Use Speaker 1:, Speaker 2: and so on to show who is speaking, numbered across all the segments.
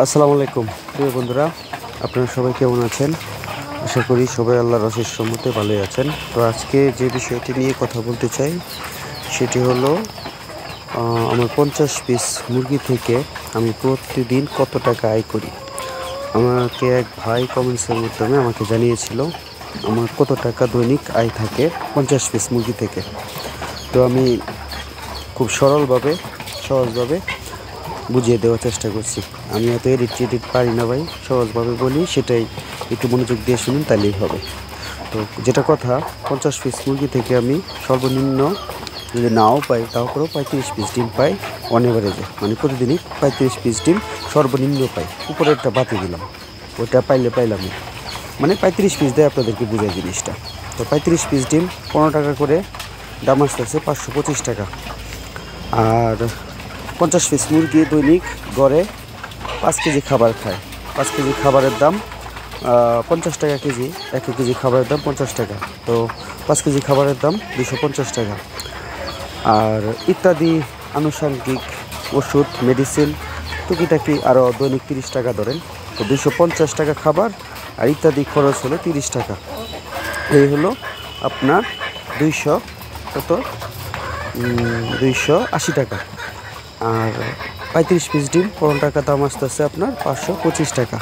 Speaker 1: আসসালামু আলাইকুম প্রিয় বন্ধুরা, আপনারা সবাই কেমন আছেন? আশা করি সবাই আল্লাহর অশেষ রহমতে ভালোই আছেন। তো আজকে যে বিষয়টি নিয়ে কথা বলতে চাই সেটি হলো আমার 50 পিস মুরগি থেকে আমি প্রতিদিন কত টাকা আয় করি। আমাকে এক ভাই কমেন্টসের মাধ্যমে আমাকে জানিয়েছিল আমার কত টাকা দৈনিক আয় থাকে 50 পিস মুরগি থেকে। তো আমি খুব সহজভাবে বুঝিয়ে দেওয়ার চেষ্টা করছি। আমি এত এডিট পারি না ভাই, সহজভাবে বলি, সেটাই একটু মনোযোগ দিয়ে শুনুন, তাহলেই হবে। তো যেটা কথা, 50 পিস মুরগি থেকে আমি সর্বনিম্ন যদি নাও পাই তাও করেও 35 পিস ডিম পাই অন এভারেজে, মানে প্রতিদিনই 35 পিস ডিম সর্বনিম্ন পাই। উপরেরটা বাতি দিলাম, ওটা পাইলামই, মানে 35 পিস দেয়, আপনাদেরকে বুঝাই জিনিসটা। তো 35 পিস ডিম 15 টাকা করে দাম আসতেছে 525 টাকা। আর 50 পিস মুরগি দৈনিক গড়ে 5 কেজি খাবার খায়। 5 কেজি খাবারের দাম 50 টাকা কেজি। 1 কেজি খাবারের দাম 50 টাকা। তো 5 কেজি খাবারের দাম 250 টাকা। আর ইত্যাদি আনুষঙ্গিক ওষুধ, মেডিসিন, টুকিটাকি আরও দৈনিক 30 টাকা ধরেন। তো 250 টাকা খাবার আর ইত্যাদি খরচ হলো 30 টাকা। এই হলো আপনার 280 টাকা। আর 35 পিস ডিম 15 টাকা দাম আসতেছে আপনার 525 টাকা।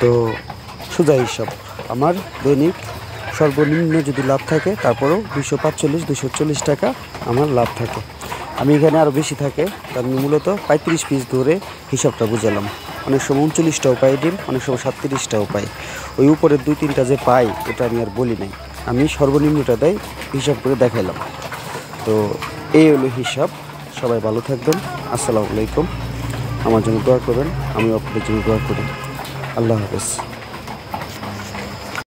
Speaker 1: তো সোজা হিসাব, আমার দৈনিক সর্বনিম্ন যদি লাভ থাকে তারপরেও 240 টাকা আমার লাভ থাকে। আমি এখানে আরও বেশি থাকে, আমি মূলত 35 পিস ধরে হিসাবটা বুঝালাম। অনেক সময় 39টাও পাই ডিম, অনেক সময় 37টাও পাই। ওই উপরের 2-3টা যে পাই ওটা আমি আর বলি নাই, আমি সর্বনিম্নটা দেয় হিসাব করে দেখাইলাম। তো এই হলো হিসাব। সবাই ভালো থাকবেন। আসসালামু আলাইকুম। আমার জন্য দোয়া করবেন, আমি আপনাদের জন্য দোয়া করি। আল্লাহ হাফেজ।